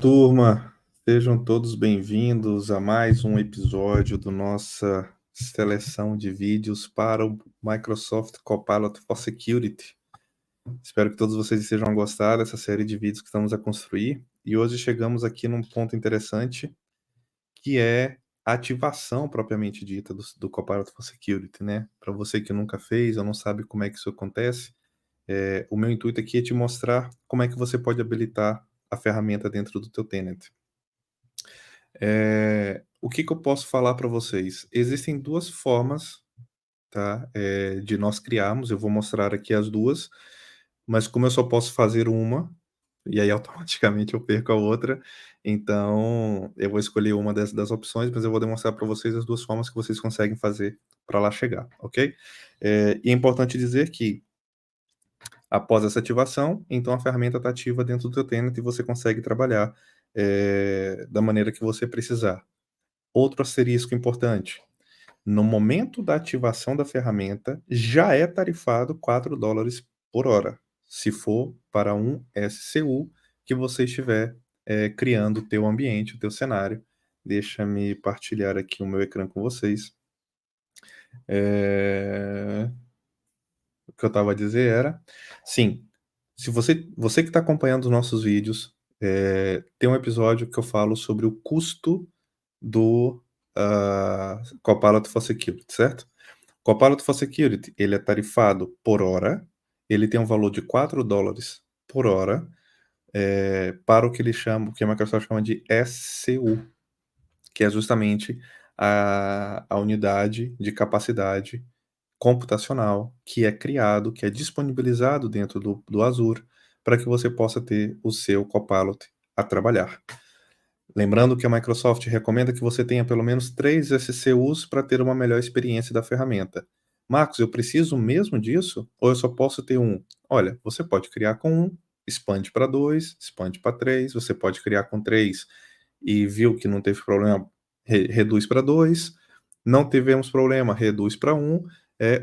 Turma, sejam todos bem-vindos a mais um episódio do nossa seleção de vídeos para o Microsoft Copilot for Security. Espero que todos vocês estejam a gostar dessa série de vídeos que estamos a construir. E hoje chegamos aqui num ponto interessante, que é a ativação propriamente dita do Copilot for Security, né? Para você que nunca fez ou não sabe como é que isso acontece, o meu intuito aqui é te mostrar como é que você pode habilitar a ferramenta dentro do teu tenant. O que eu posso falar para vocês? Existem duas formas, tá, de nós criarmos, eu vou mostrar aqui as duas, mas como eu só posso fazer uma, e aí automaticamente eu perco a outra, então eu vou escolher uma das opções, mas eu vou demonstrar para vocês as duas formas que vocês conseguem fazer para lá chegar, ok? E é importante dizer que após essa ativação, então a ferramenta está ativa dentro do teu tenant e você consegue trabalhar da maneira que você precisar. Outro asterisco importante: no momento da ativação da ferramenta, já é tarifado $4 por hora, se for para um SCU que você estiver criando o teu ambiente, o teu cenário. Deixa-me partilhar aqui o meu ecrã com vocês. O que eu estava a dizer era, sim, se você que está acompanhando os nossos vídeos, tem um episódio que eu falo sobre o custo do Copilot for Security, certo? Copilot for Security, ele é tarifado por hora, ele tem um valor de $4 por hora, para o que ele chama, o que a Microsoft chama de SCU, que é justamente a unidade de capacidade computacional que é criado, que é disponibilizado dentro do Azure, para que você possa ter o seu Copilot a trabalhar. Lembrando que a Microsoft recomenda que você tenha pelo menos 3 SCUs para ter uma melhor experiência da ferramenta. Marcos, eu preciso mesmo disso? Ou eu só posso ter um? Olha, você pode criar com um, expande para 2, expande para 3, você pode criar com 3 e viu que não teve problema, reduz para 2, não tivemos problema, reduz para 1.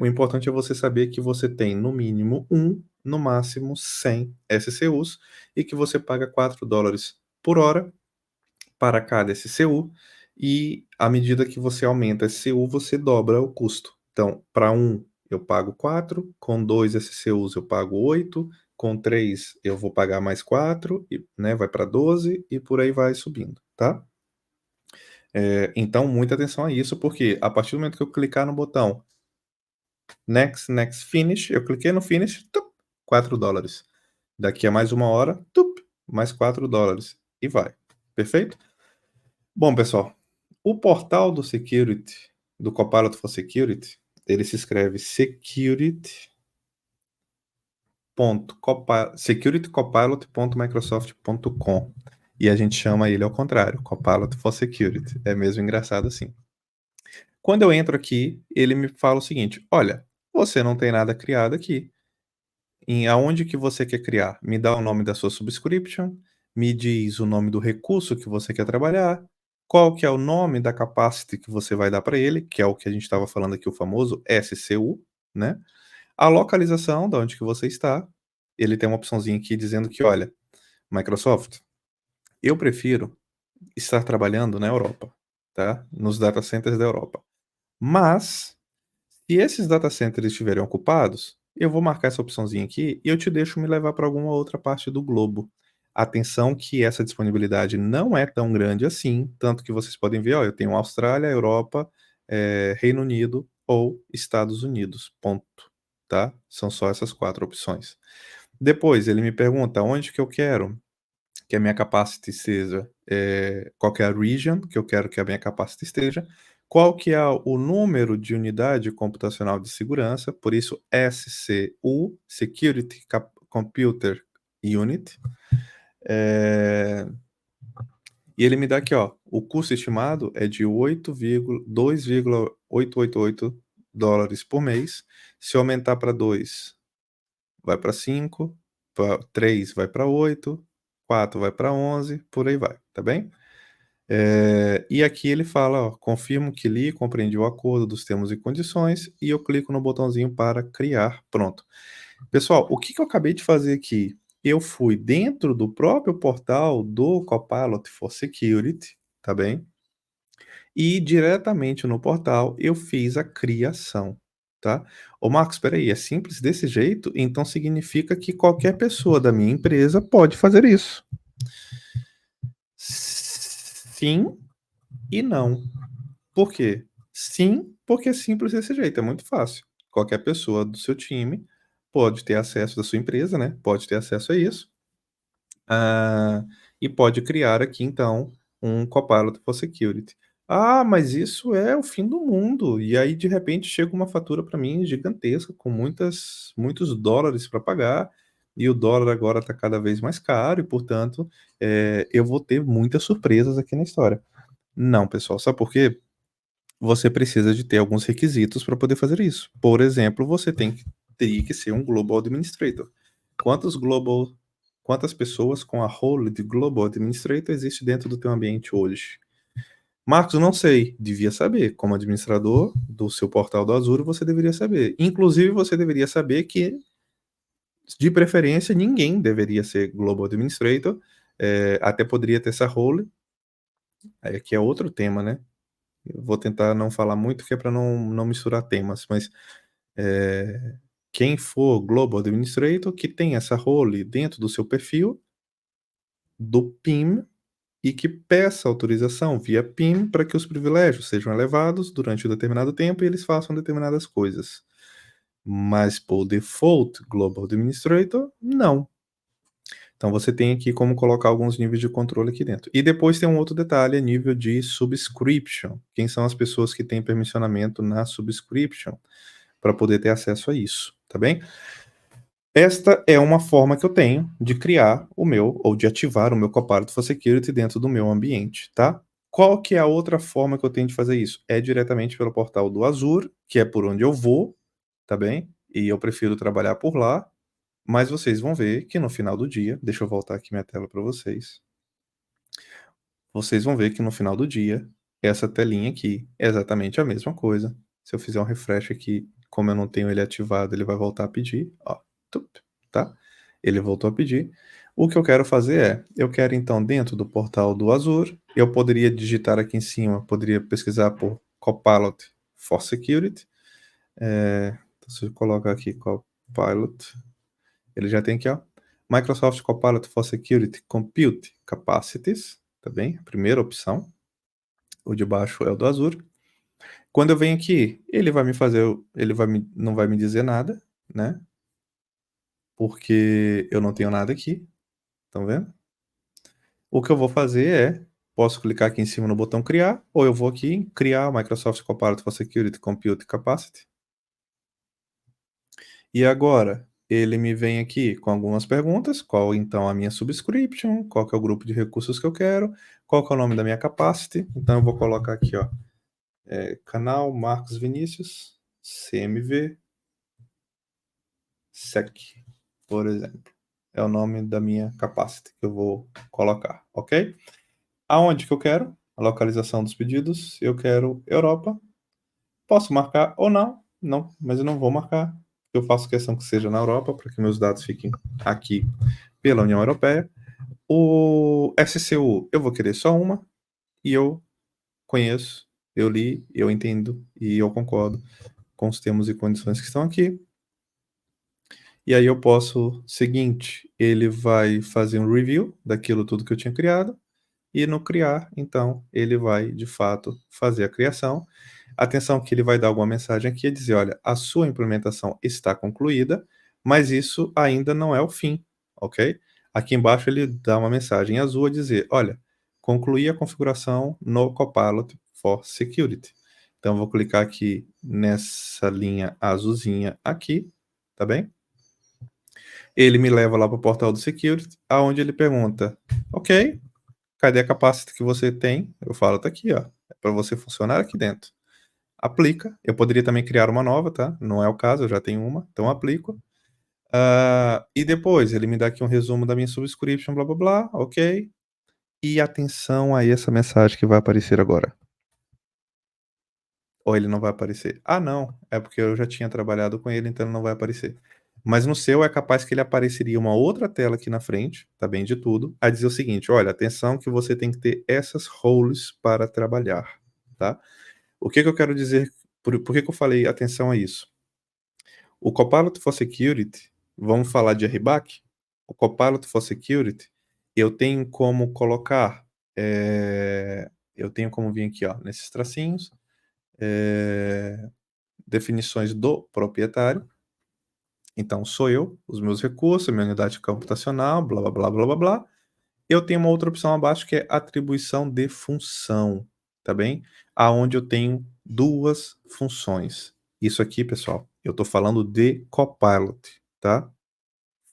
O importante é você saber que você tem no mínimo 1, no máximo 100 SCUs e que você paga $4 por hora para cada SCU, e à medida que você aumenta SCU, você dobra o custo. Então, para um eu pago 4, com 2 SCUs eu pago 8, com 3 eu vou pagar mais 4, e, né, vai para 12 e por aí vai subindo, tá? Então, muita atenção a isso, porque a partir do momento que eu clicar no botão Next, Next, Finish, eu cliquei no Finish, tup, $4. Daqui a mais uma hora, tup, mais $4 e vai. Perfeito? Bom, pessoal, o portal do Security, do Copilot for Security, ele se escreve securitycopilot.microsoft.com, e a gente chama ele ao contrário, Copilot for Security. É mesmo engraçado assim. Quando eu entro aqui, ele me fala o seguinte: olha, você não tem nada criado aqui. Em aonde que você quer criar? Me dá o nome da sua subscription, me diz o nome do recurso que você quer trabalhar, qual que é o nome da capacity que você vai dar para ele, que é o que a gente estava falando aqui, o famoso SCU, né? A localização, da onde que você está. Ele tem uma opçãozinha aqui dizendo que, olha, Microsoft, eu prefiro estar trabalhando na Europa, tá? Nos data centers da Europa. Mas se esses data centers estiverem ocupados, eu vou marcar essa opçãozinha aqui e eu te deixo me levar para alguma outra parte do globo. Atenção que essa disponibilidade não é tão grande assim, tanto que vocês podem ver, ó, eu tenho Austrália, Europa, Reino Unido ou Estados Unidos, ponto, tá? São só essas 4 opções. Depois ele me pergunta onde que eu quero que a minha capacity seja, qual que é a region que eu quero que a minha capacity esteja, qual que é o número de unidade computacional de segurança, por isso SCU, Security Computer Unit, e ele me dá aqui, ó, o custo estimado é de $2,888 por mês. Se eu aumentar para 2, vai para 5, 3 vai para 8, 4 vai para 11, por aí vai, tá bem? E aqui ele fala, ó, confirmo que li e compreendi o acordo dos termos e condições, e eu clico no botãozinho para criar, pronto. Pessoal, o que eu acabei de fazer aqui? eu fui dentro do próprio portal do Copilot for Security, tá bem? E diretamente no portal eu fiz a criação, tá. "Ô Marcos, espera aí, é simples desse jeito? Então significa que qualquer pessoa da minha empresa pode fazer isso". Sim e não. Por quê? Sim, porque é simples desse jeito, é muito fácil. Qualquer pessoa do seu time pode ter acesso, da sua empresa, né, pode ter acesso a isso, ah, e pode criar aqui então um Copilot for Security. "Ah, mas isso é o fim do mundo", e aí de repente chega uma fatura para mim gigantesca com muitos dólares para pagar, e o dólar agora está cada vez mais caro e portanto, eu vou ter muitas surpresas aqui na história. Não pessoal, sabe por quê? Você precisa de ter alguns requisitos para poder fazer isso. Por exemplo, você teria que ser um Global Administrator. Quantos global Quantas pessoas com a role de Global Administrator existe dentro do teu ambiente hoje? Marcos, não sei. Devia saber. Como administrador do seu portal do Azure, você deveria saber. Inclusive, você deveria saber que, de preferência, ninguém deveria ser Global Administrator. Até poderia ter essa role, que é outro tema, né? Eu vou tentar não falar muito, que é para não misturar temas, mas quem for Global Administrator, que tem essa role dentro do seu perfil, do PIM, e que peça autorização via PIM para que os privilégios sejam elevados durante um determinado tempo e eles façam determinadas coisas. Mas por default, Global Administrator, não. Então você tem aqui como colocar alguns níveis de controle aqui dentro. E depois tem um outro detalhe, nível de subscription. Quem são as pessoas que têm permissionamento na subscription para poder ter acesso a isso, tá bem? Esta é uma forma que eu tenho de criar o meu, ou de ativar o meu Copilot for Security dentro do meu ambiente, tá? Qual que é a outra forma que eu tenho de fazer isso? É diretamente pelo portal do Azure, que é por onde eu vou, tá bem? E eu prefiro trabalhar por lá, mas vocês vão ver que no final do dia, deixa eu voltar aqui minha tela para vocês. Vocês vão ver que no final do dia, essa telinha aqui é exatamente a mesma coisa. Se eu fizer um refresh aqui, como eu não tenho ele ativado, ele vai voltar a pedir, ó, tá? Ele voltou a pedir. O que eu quero fazer eu quero então dentro do portal do Azure, eu poderia digitar aqui em cima, poderia pesquisar por Copilot for Security. Então se eu colocar aqui Copilot, ele já tem aqui, ó, Microsoft Copilot for Security Compute Capacities, tá bem? A primeira opção. O de baixo é o do Azure. Quando eu venho aqui, não vai me dizer nada, né? Porque eu não tenho nada aqui, estão vendo? O que eu vou fazer posso clicar aqui em cima no botão criar, ou eu vou aqui em criar Microsoft Copilot for Security Compute Capacity. E agora, ele me vem aqui com algumas perguntas, qual então a minha subscription, qual que é o grupo de recursos que eu quero, qual que é o nome da minha capacity. Então eu vou colocar aqui, ó, canal Marcos Vinícius, CMV, SEC, por exemplo. É o nome da minha capacity que eu vou colocar, ok? Aonde que eu quero? A localização dos pedidos, eu quero Europa. Posso marcar ou não? Não, mas eu não vou marcar. Eu faço questão que seja na Europa, para que meus dados fiquem aqui pela União Europeia. O SCU, eu vou querer só uma, e eu conheço, eu li, eu entendo e eu concordo com os termos e condições que estão aqui. E aí eu posso, seguinte, ele vai fazer um review daquilo tudo que eu tinha criado, e no criar, então, ele vai, de fato, fazer a criação. Atenção que ele vai dar alguma mensagem aqui e dizer, olha, a sua implementação está concluída, mas isso ainda não é o fim, ok? Aqui embaixo ele dá uma mensagem azul a dizer, olha, concluí a configuração no Copilot for Security. Então, eu vou clicar aqui nessa linha azulzinha aqui, tá bem? Ele me leva lá para o portal do Security, aonde ele pergunta, ok, cadê a capacity que você tem? Eu falo, tá aqui, ó, é para você funcionar aqui dentro. Aplica, eu poderia também criar uma nova, tá? Não é o caso, eu já tenho uma, então aplico. E depois ele me dá aqui um resumo da minha subscription, blá blá blá, ok. E atenção a essa mensagem que vai aparecer agora. Ou ele não vai aparecer? Ah, não, é porque eu já tinha trabalhado com ele, então ele não vai aparecer. Mas no seu é capaz que ele apareceria uma outra tela aqui na frente, tá bem de tudo, a dizer o seguinte: "Olha, atenção que você tem que ter essas roles para trabalhar", tá. O que que eu quero dizer por que que eu falei atenção a isso? O Copilot for Security, vamos falar de RBAC? O Copilot for Security, eu tenho como colocar, eu tenho como vir aqui, ó, nesses tracinhos, eh, definições do proprietário. Então sou eu, os meus recursos, a minha unidade computacional, blá, blá, blá, blá, blá, blá. Eu tenho uma outra opção abaixo que é atribuição de função, tá bem? Aonde eu tenho 2 funções. Isso aqui, pessoal, eu estou falando de Copilot, tá?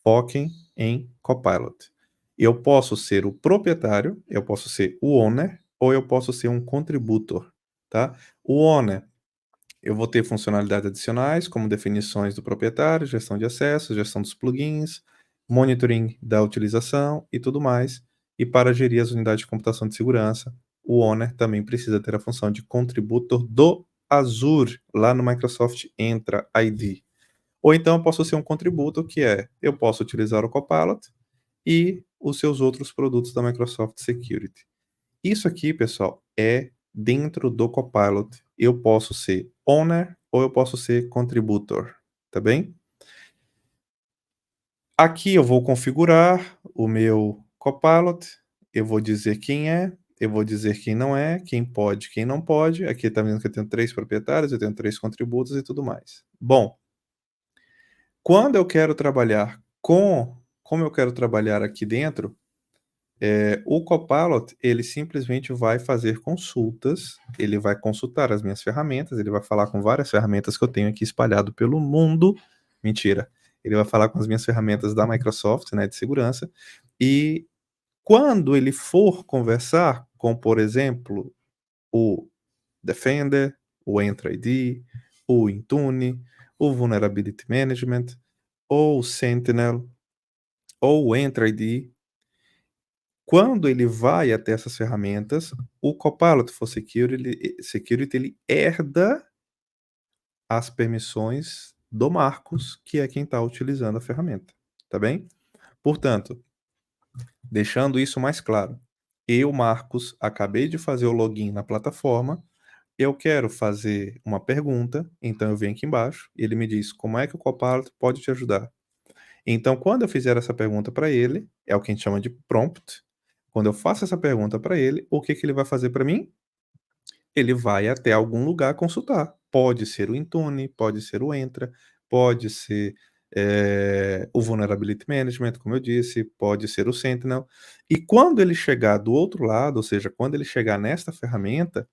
Foquem em Copilot. Eu posso ser o proprietário, eu posso ser o owner ou eu posso ser um contributor, tá? O owner, eu vou ter funcionalidades adicionais, como definições do proprietário, gestão de acesso, gestão dos plugins, monitoring da utilização e tudo mais. E para gerir as unidades de computação de segurança, o owner também precisa ter a função de contributor do Azure, lá no Microsoft Entra ID. Ou então eu posso ser um contributor, que é, eu posso utilizar o Copilot e os seus outros produtos da Microsoft Security. Isso aqui, pessoal, é dentro do Copilot. Eu posso ser owner ou eu posso ser contributor, tá bem? Aqui eu vou configurar o meu Copilot, eu vou dizer quem é, eu vou dizer quem não é, quem pode, quem não pode. Aqui tá vendo que eu tenho 3 proprietários, eu tenho 3 contributos e tudo mais. Bom, quando eu quero trabalhar como eu quero trabalhar aqui dentro, o Copilot, ele simplesmente vai fazer consultas, ele vai consultar as minhas ferramentas, ele vai falar com várias ferramentas que eu tenho aqui espalhado pelo mundo. Mentira. Ele vai falar com as minhas ferramentas da Microsoft, né, de segurança, e quando ele for conversar com, por exemplo, o Defender, o Entra ID, o Intune, o Vulnerability Management, ou o Sentinel, ou o Entra ID, quando ele vai até essas ferramentas, o Copilot for Security ele herda as permissões do Marcos, que é quem está utilizando a ferramenta, tá bem? Portanto, deixando isso mais claro, eu, Marcos, acabei de fazer o login na plataforma, eu quero fazer uma pergunta, então eu venho aqui embaixo e ele me diz como é que o Copilot pode te ajudar. Então, quando eu fizer essa pergunta para ele, é o que a gente chama de prompt. Quando eu faço essa pergunta para ele, o que que ele vai fazer para mim? Ele vai até algum lugar consultar. Pode ser o Intune, pode ser o Entra, pode ser, o Vulnerability Management, como eu disse, pode ser o Sentinel. E quando ele chegar do outro lado, ou seja, quando ele chegar nesta ferramenta,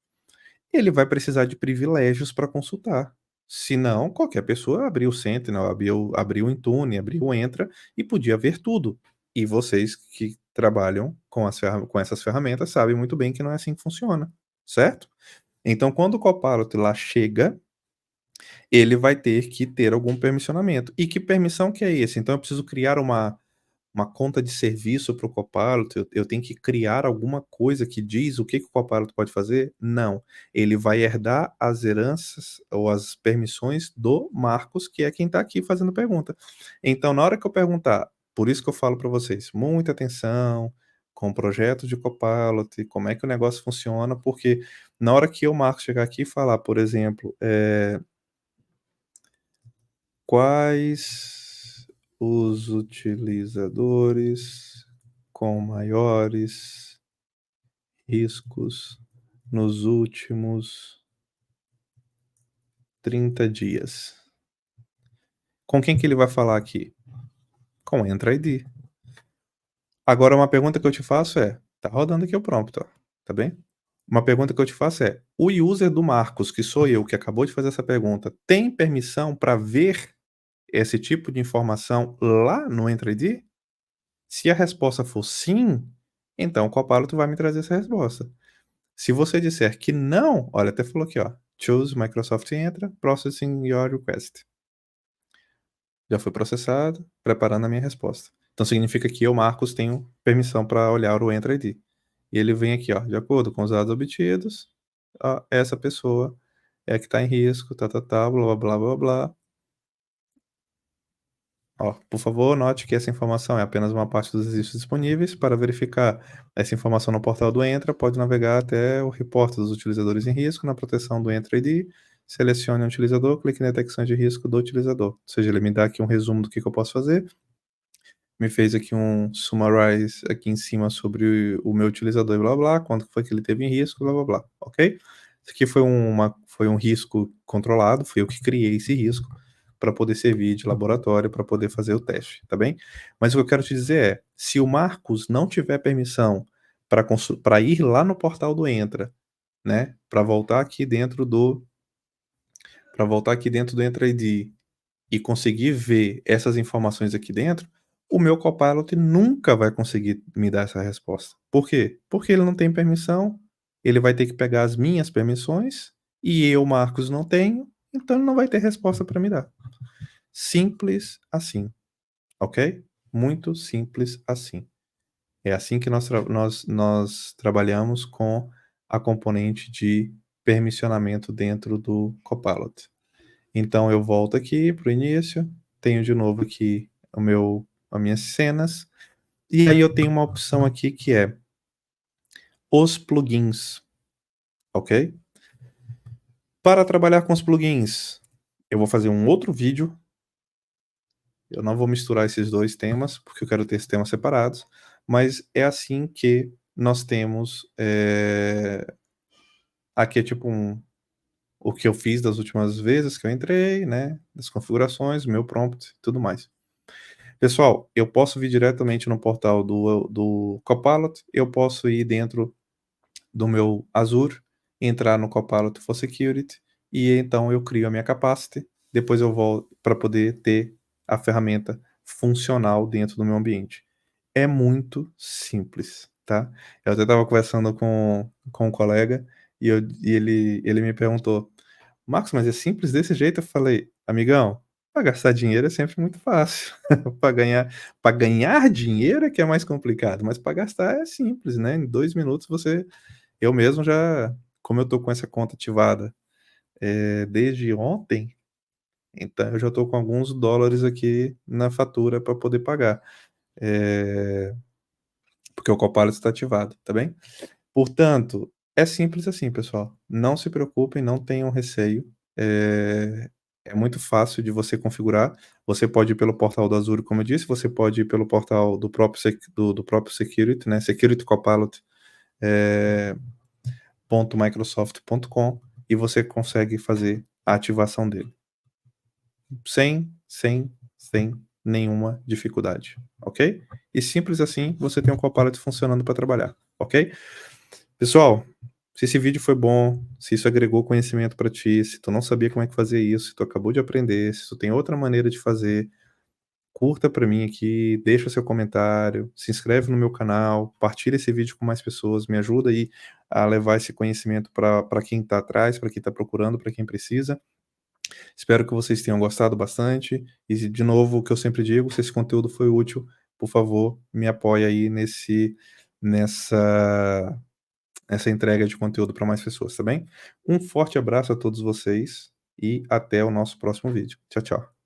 ele vai precisar de privilégios para consultar. Senão, qualquer pessoa abriu o Sentinel, abriu o Intune, abriu o Entra e podia ver tudo. E vocês que trabalham com essas ferramentas sabem muito bem que não é assim que funciona, certo? Então, quando o Copilot lá chega, ele vai ter que ter algum permissionamento. E que permissão que é esse? Então eu preciso criar uma conta de serviço para o Copilot, eu tenho que criar alguma coisa que diz o que o Copilot pode fazer? Não, ele vai herdar as heranças ou as permissões do Marcos, que é quem está aqui fazendo pergunta. Então na hora que eu perguntar, por isso que eu falo para vocês, muita atenção com o projeto de Copilot, como é que o negócio funciona, porque na hora que o Marcos chegar aqui e falar, por exemplo, quais os utilizadores com maiores riscos nos últimos 30 dias? Com quem que ele vai falar aqui? Com o Entra ID. Agora uma pergunta que eu te faço é, tá rodando aqui o prompt, ó, tá bem? Uma pergunta que eu te faço é, o user do Marcos, que sou eu, que acabou de fazer essa pergunta, tem permissão para ver esse tipo de informação lá no Entra ID? Se a resposta for sim, então o Copilot vai me trazer essa resposta. Se você disser que não, olha, até falou aqui, ó, choose Microsoft Entra, processing your request. Já foi processado, preparando a minha resposta. Então significa que eu, Marcos, tenho permissão para olhar o Entra ID. E ele vem aqui, ó, de acordo com os dados obtidos, ó, essa pessoa é a que está em risco, blá, blá, blá, blá, blá. Ó, por favor, note que essa informação é apenas uma parte dos registros disponíveis. Para verificar essa informação no portal do Entra, pode navegar até o reporte dos utilizadores em risco na proteção do Entra ID, selecione um utilizador, clique na detecção de risco do utilizador. Ou seja, ele me dá aqui um resumo do que eu posso fazer, me fez aqui um summarize aqui em cima sobre o meu utilizador e blá blá, quanto foi que ele teve em risco, blá blá blá, ok? Isso aqui foi um risco controlado, fui eu que criei esse risco para poder servir de laboratório, para poder fazer o teste, tá bem? Mas o que eu quero te dizer é, se o Marcos não tiver permissão para ir lá no portal do Entra, né, para voltar aqui dentro do Entra ID e conseguir ver essas informações aqui dentro, o meu Copilot nunca vai conseguir me dar essa resposta. Por quê? Porque ele não tem permissão, ele vai ter que pegar as minhas permissões e eu, Marcos, não tenho, então ele não vai ter resposta para me dar. Simples assim, ok? Muito simples assim. É assim que nós trabalhamos com a componente de permissionamento dentro do Copilot. Então eu volto aqui para o início, tenho de novo aqui as minhas cenas, e aí eu tenho uma opção aqui que é os plugins, ok? Para trabalhar com os plugins, eu vou fazer um outro vídeo, eu não vou misturar esses dois temas, porque eu quero ter esses temas separados, mas é assim que nós temos, aqui é tipo o que eu fiz das últimas vezes que eu entrei, né, das configurações, meu prompt e tudo mais. Pessoal, eu posso vir diretamente no portal do Copilot, eu posso ir dentro do meu Azure, entrar no Copilot for Security, e então eu crio a minha capacity, depois eu volto para poder ter a ferramenta funcional dentro do meu ambiente. É muito simples, tá? Eu até estava conversando com um colega e ele me perguntou: Marcos, mas é simples desse jeito? Eu falei: amigão, para gastar dinheiro é sempre muito fácil. Para ganhar dinheiro é que é mais complicado, mas para gastar é simples, né? Em 2 minutos eu mesmo já, como eu tô com essa conta ativada desde ontem, então eu já tô com alguns dólares aqui na fatura para poder pagar, eh, porque o Copilot está ativado, tá bem? Portanto, é simples assim, pessoal. Não se preocupem, não tenham receio. É muito fácil de você configurar. Você pode ir pelo portal do Azure, como eu disse, você pode ir pelo portal do próprio Security, né? Security Copilot, .microsoft.com, e você consegue fazer a ativação dele sem nenhuma dificuldade, ok? E simples assim, você tem o Copilot funcionando para trabalhar, ok? Pessoal, se esse vídeo foi bom, se isso agregou conhecimento para ti, se tu não sabia como é que fazer isso, se tu acabou de aprender, se tu tem outra maneira de fazer, curta para mim aqui, deixa o seu comentário, se inscreve no meu canal, partilha esse vídeo com mais pessoas, me ajuda aí a levar esse conhecimento para quem está atrás, para quem está procurando, para quem precisa. Espero que vocês tenham gostado bastante e, de novo, o que eu sempre digo, se esse conteúdo foi útil, por favor, me apoie aí nessa essa entrega de conteúdo para mais pessoas, tá bem? Um forte abraço a todos vocês e até o nosso próximo vídeo. Tchau, tchau.